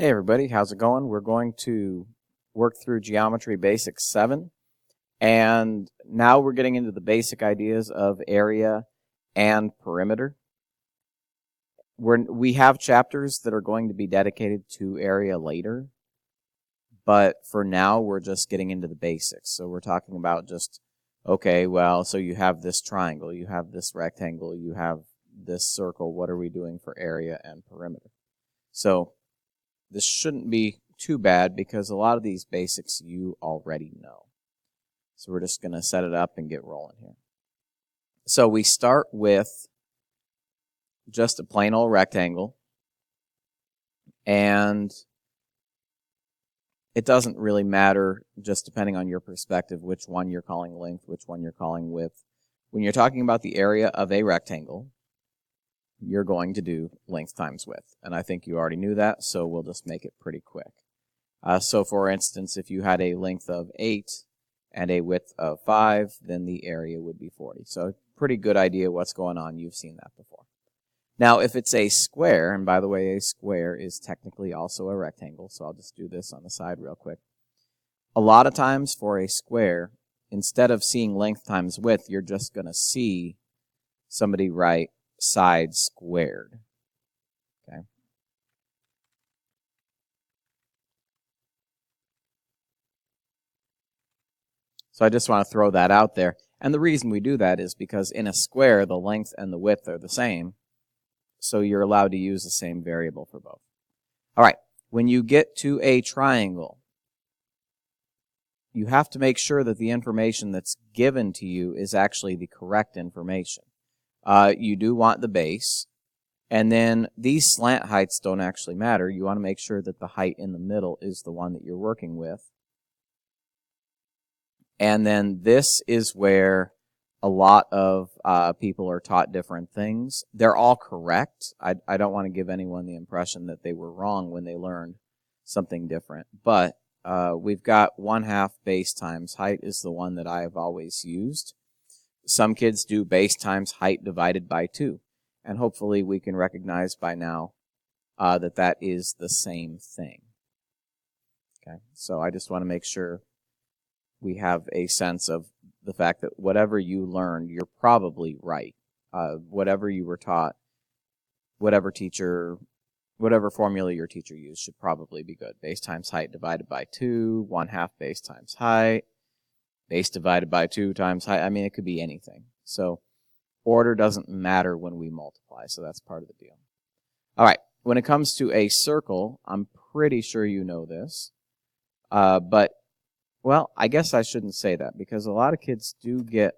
Hey everybody, how's it going? We're going to work through Geometry Basics 7, and now we're getting into the basic ideas of area and perimeter. We have chapters that are going to be dedicated to area later, but for now we're just getting into the basics. So we're talking about just, okay, well, so you have this triangle, you have this rectangle, you have this circle. What are we doing for area and perimeter? So this shouldn't be too bad because a lot of these basics you already know. So we're just going to set it up and get rolling here. So we start with just a plain old rectangle, and it doesn't really matter, just depending on your perspective, which one you're calling length, which one you're calling width. When you're talking about the area of a rectangle, you're going to do length times width. And I think you already knew that, so we'll just make it pretty quick. So for instance, if you had a length of 8 and a width of 5, then the area would be 40. So pretty good idea what's going on. You've seen that before. Now, if it's a square, and by the way, a square is technically also a rectangle, so I'll just do this on the side real quick. A lot of times for a square, instead of seeing length times width, you're just going to see somebody write side squared. Okay. So I just want to throw that out there. And the reason we do that is because in a square, the length and the width are the same. So you're allowed to use the same variable for both. All right. When you get to a triangle, you have to make sure that the information that's given to you is actually the correct information. You do want the base. And then these slant heights don't actually matter. You want to make sure that the height in the middle is the one that you're working with. And then this is where a lot of people are taught different things. They're all correct. I don't want to give anyone the impression that they were wrong when they learned something different. But we've got 1/2 base times height is the one that I have always used. Some kids do base times height divided by 2. And hopefully we can recognize by now that that is the same thing. Okay, so I just want to make sure we have a sense of the fact that whatever you learned, you're probably right. Whatever you were taught, whatever formula your teacher used should probably be good. Base times height divided by 2, 1/2 base times height, base divided by 2 times height. I mean, it could be anything. So order doesn't matter when we multiply, so that's part of the deal. All right, when it comes to a circle, I'm pretty sure you know this, but, well, I guess I shouldn't say that because a lot of kids do get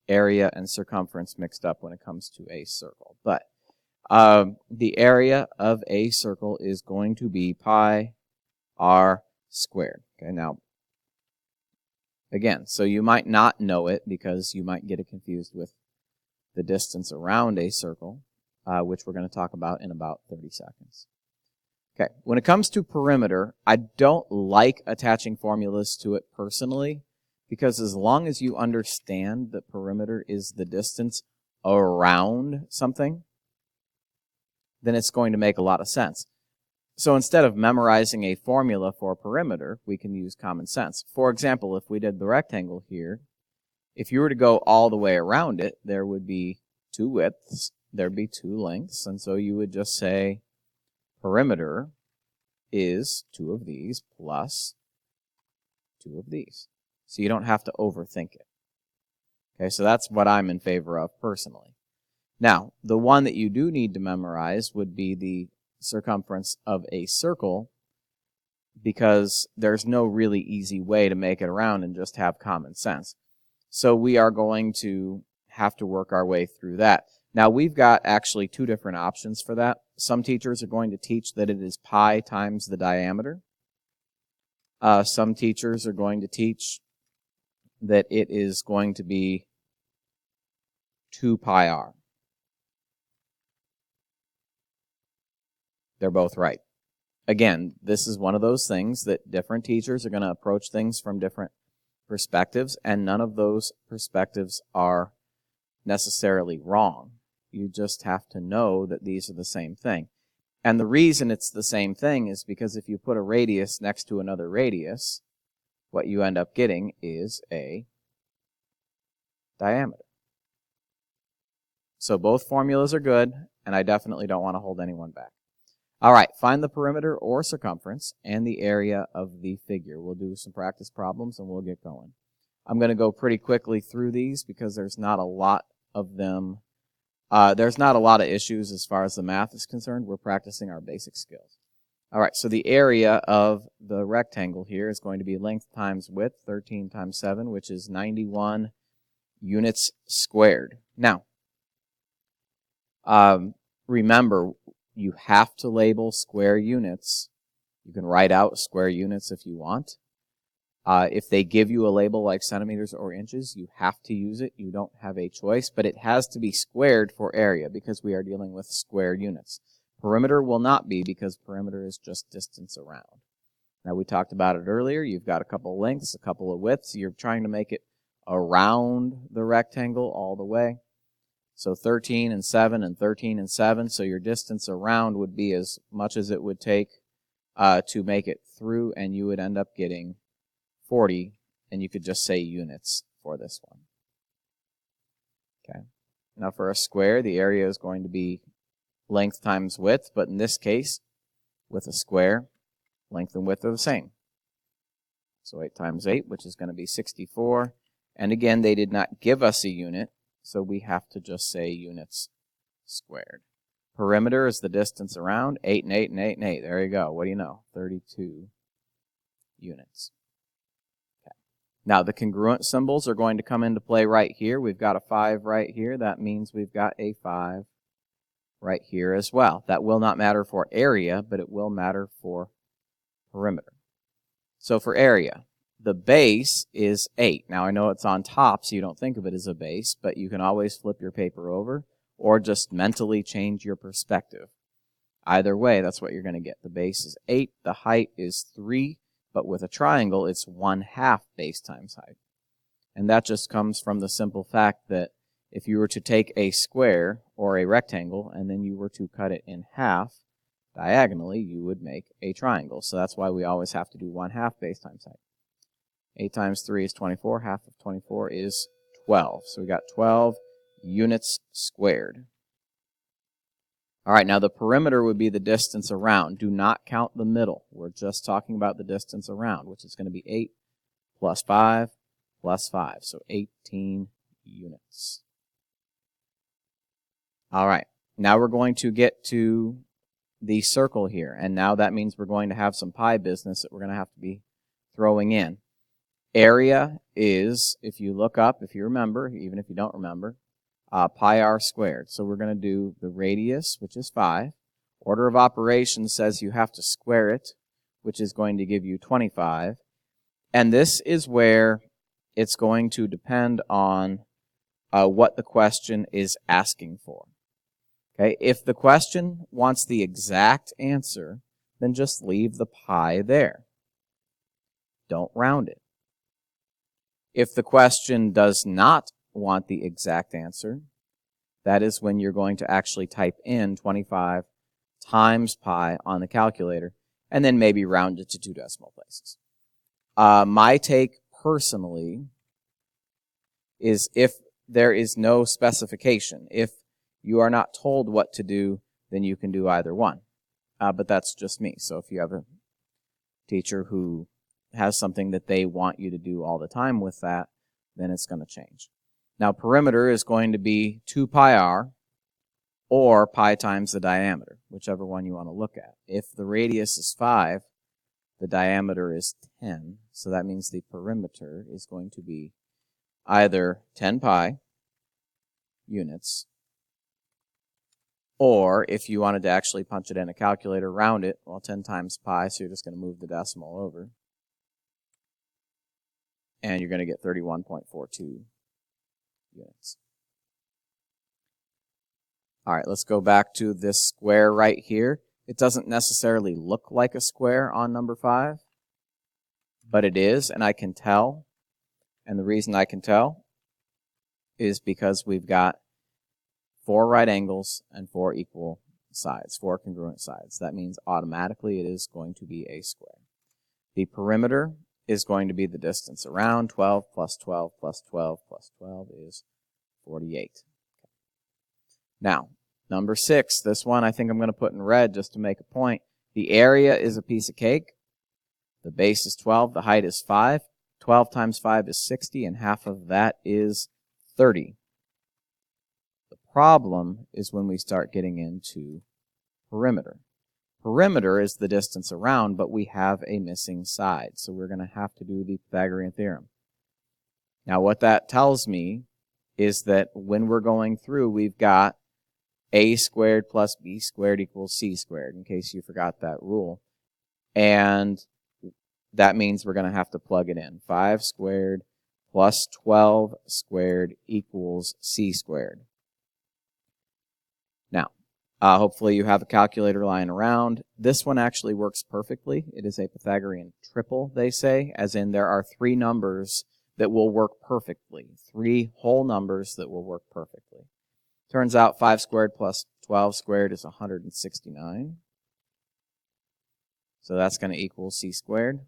area and circumference mixed up when it comes to a circle. But the area of a circle is going to be pi r squared. Okay, now, again, so you might not know it because you might get it confused with the distance around a circle, which we're going to talk about in about 30 seconds. Okay, when it comes to perimeter, I don't like attaching formulas to it personally, because as long as you understand that perimeter is the distance around something, then it's going to make a lot of sense. So instead of memorizing a formula for perimeter, we can use common sense. For example, if we did the rectangle here, if you were to go all the way around it, there would be 2 widths, there'd be 2 lengths, and so you would just say perimeter is 2 of these plus 2 of these. So you don't have to overthink it. Okay, so that's what I'm in favor of personally. Now, the one that you do need to memorize would be the circumference of a circle, because there's no really easy way to make it around and just have common sense. So we are going to have to work our way through that. Now, we've got actually 2 different options for that. Some teachers are going to teach that it is pi times the diameter. Some teachers are going to teach that it is going to be 2 pi r. They're both right. Again, this is one of those things that different teachers are going to approach things from different perspectives, and none of those perspectives are necessarily wrong. You just have to know that these are the same thing. And the reason it's the same thing is because if you put a radius next to another radius, what you end up getting is a diameter. So both formulas are good, and I definitely don't want to hold anyone back. All right, find the perimeter or circumference and the area of the figure. We'll do some practice problems and we'll get going. I'm going to go pretty quickly through these because there's not a lot of them. There's not a lot of issues as far as the math is concerned. We're practicing our basic skills. All right, so the area of the rectangle here is going to be length times width, 13 times 7, which is 91 units squared. Now, remember, you have to label square units. You can write out square units if you want. If they give you a label like centimeters or inches, you have to use it. You don't have a choice, but it has to be squared for area because we are dealing with square units. Perimeter will not be because perimeter is just distance around. Now, we talked about it earlier. You've got a couple of lengths, a couple of widths. You're trying to make it around the rectangle all the way. So 13 and 7 and 13 and 7. So your distance around would be as much as it would take to make it through, and you would end up getting 40, and you could just say units for this one. Okay. Now for a square, the area is going to be length times width, but in this case, with a square, length and width are the same. So 8 times 8, which is going to be 64. And again, they did not give us a unit, so we have to just say units squared. Perimeter is the distance around, 8 and 8 and 8 and 8. There you go. What do you know? 32 units. Okay. Now, the congruent symbols are going to come into play right here. We've got a 5 right here. That means we've got a 5 right here as well. That will not matter for area, but it will matter for perimeter. So for area, the base is 8. Now, I know it's on top, so you don't think of it as a base, but you can always flip your paper over or just mentally change your perspective. Either way, that's what you're going to get. The base is 8. The height is 3, but with a triangle, it's 1/2 base times height. And that just comes from the simple fact that if you were to take a square or a rectangle and then you were to cut it in half diagonally, you would make a triangle. So that's why we always have to do 1/2 base times height. 8 times 3 is 24. Half of 24 is 12. So we got 12 units squared. All right, now the perimeter would be the distance around. Do not count the middle. We're just talking about the distance around, which is going to be 8 plus 5 plus 5. So 18 units. All right, now we're going to get to the circle here. And now that means we're going to have some pi business that we're going to have to be throwing in. Area is, if you look up, if you remember, even if you don't remember, pi r squared. So we're going to do the radius, which is 5. Order of operations says you have to square it, which is going to give you 25. And this is where it's going to depend on what the question is asking for. Okay, if the question wants the exact answer, then just leave the pi there. Don't round it. If the question does not want the exact answer, that is when you're going to actually type in 25 times pi on the calculator and then maybe round it to 2 decimal places. My take personally is if there is no specification, if you are not told what to do, then you can do either one. But that's just me. So if you have a teacher who has something that they want you to do all the time with that, then it's going to change. Now, perimeter is going to be 2 pi r or pi times the diameter, whichever one you want to look at. If the radius is 5, the diameter is 10, so that means the perimeter is going to be either 10 pi units, or if you wanted to actually punch it in a calculator, round it, well, 10 times pi, so you're just going to move the decimal over, and you're going to get 31.42 units. All right, let's go back to this square right here. It doesn't necessarily look like a square on number 5, but it is, and I can tell. And the reason I can tell is because we've got 4 right angles and 4 equal sides, 4 congruent sides. That means automatically it is going to be a square. The perimeter is going to be the distance around. 12 plus 12 plus 12 plus 12 is 48. Now, number 6, this one I think I'm going to put in red just to make a point. The area is a piece of cake. The base is 12. The height is 5. 12 times 5 is 60, and half of that is 30. The problem is when we start getting into perimeter. Perimeter is the distance around, but we have a missing side, so we're going to have to do the Pythagorean theorem. Now, what that tells me is that when we're going through, we've got a squared plus b squared equals c squared, in case you forgot that rule. And that means we're going to have to plug it in. 5 squared plus 12 squared equals c squared. Now, hopefully you have a calculator lying around. This one actually works perfectly. It is a Pythagorean triple, they say, as in there are 3 numbers that will work perfectly. 3 whole numbers that will work perfectly. Turns out 5 squared plus 12 squared is 169. So that's going to equal c squared.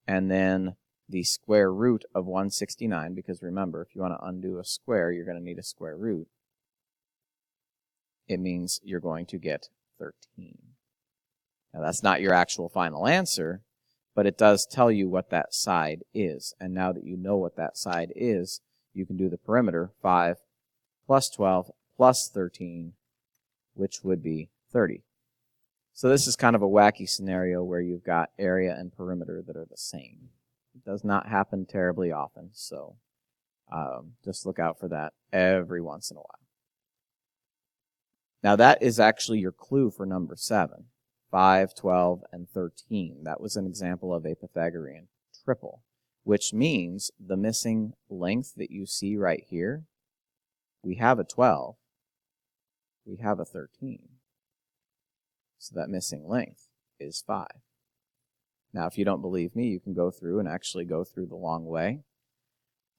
And then the square root of 169, because remember, if you want to undo a square, you're going to need a square root. It means you're going to get 13. Now, that's not your actual final answer, but it does tell you what that side is. And now that you know what that side is, you can do the perimeter, 5 plus 12 plus 13, which would be 30. So this is kind of a wacky scenario where you've got area and perimeter that are the same. It does not happen terribly often, so just look out for that every once in a while. Now that is actually your clue for number 7. 5, 12, and 13. That was an example of a Pythagorean triple, which means the missing length that you see right here, we have a 12, we have a 13. So that missing length is 5. Now, if you don't believe me, you can go through and actually go through the long way.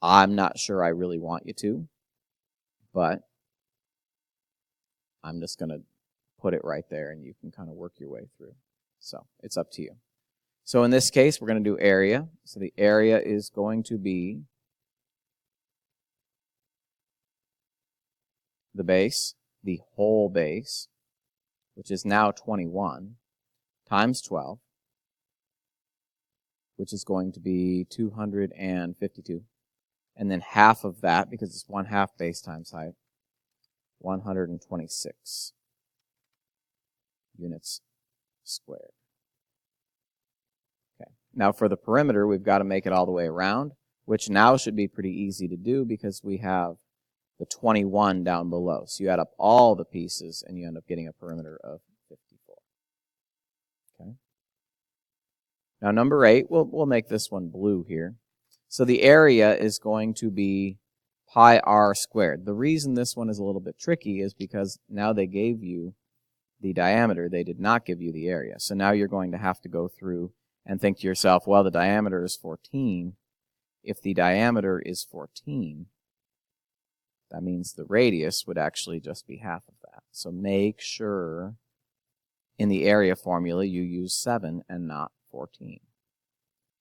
I'm not sure I really want you to, but I'm just going to put it right there and you can kind of work your way through. So it's up to you. So in this case, we're going to do area. So the area is going to be the base, the whole base, which is now 21, times 12, which is going to be 252. And then half of that, because it's 1/2 base times height, 126 units squared. Okay. Now for the perimeter, we've got to make it all the way around, which now should be pretty easy to do because we have the 21 down below. So you add up all the pieces and you end up getting a perimeter of 54. Okay. Now number 8, we'll make this one blue here. So the area is going to be pi r squared. The reason this one is a little bit tricky is because now they gave you the diameter. They did not give you the area. So now you're going to have to go through and think to yourself, well, the diameter is 14. If the diameter is 14, that means the radius would actually just be half of that. So make sure in the area formula you use 7 and not 14.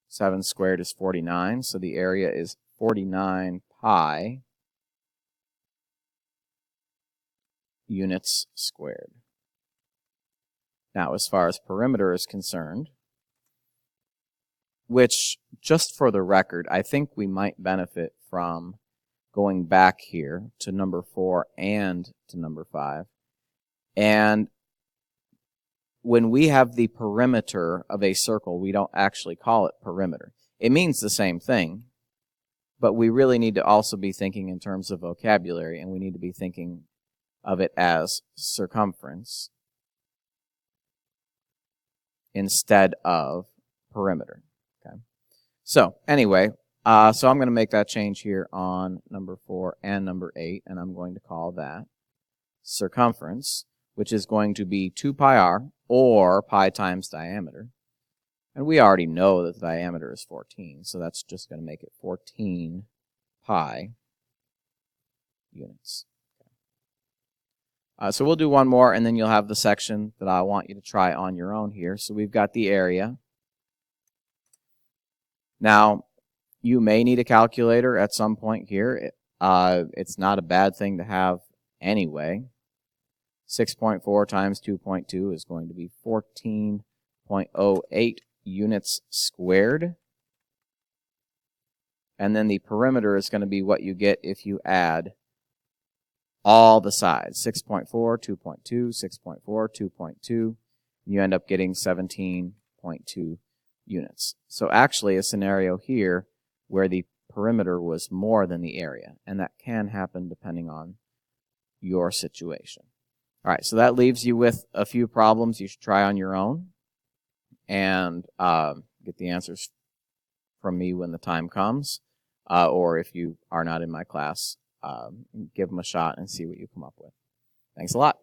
7 squared is 49, so the area is 49 pi units squared. Now, as far as perimeter is concerned, which, just for the record, I think we might benefit from going back here to number 4 and to number 5. And when we have the perimeter of a circle, we don't actually call it perimeter. It means the same thing, but we really need to also be thinking in terms of vocabulary, and we need to be thinking of it as circumference instead of perimeter. Okay. So anyway, so I'm going to make that change here on number 4 and number 8, and I'm going to call that circumference, which is going to be 2 pi r, or pi times diameter. And we already know that the diameter is 14, so that's just going to make it 14 pi units. Okay. So we'll do one more, and then you'll have the section that I want you to try on your own here. So we've got the area. Now, you may need a calculator at some point here. It's not a bad thing to have anyway. 6.4 times 2.2 is going to be 14.08 units squared. And then the perimeter is going to be what you get if you add all the sides. 6.4, 2.2, 6.4, 2.2. You end up getting 17.2 units. So actually a scenario here where the perimeter was more than the area. And that can happen depending on your situation. All right, so that leaves you with a few problems you should try on your own and get the answers from me when the time comes. Or if you are not in my class, give them a shot and see what you come up with. Thanks a lot.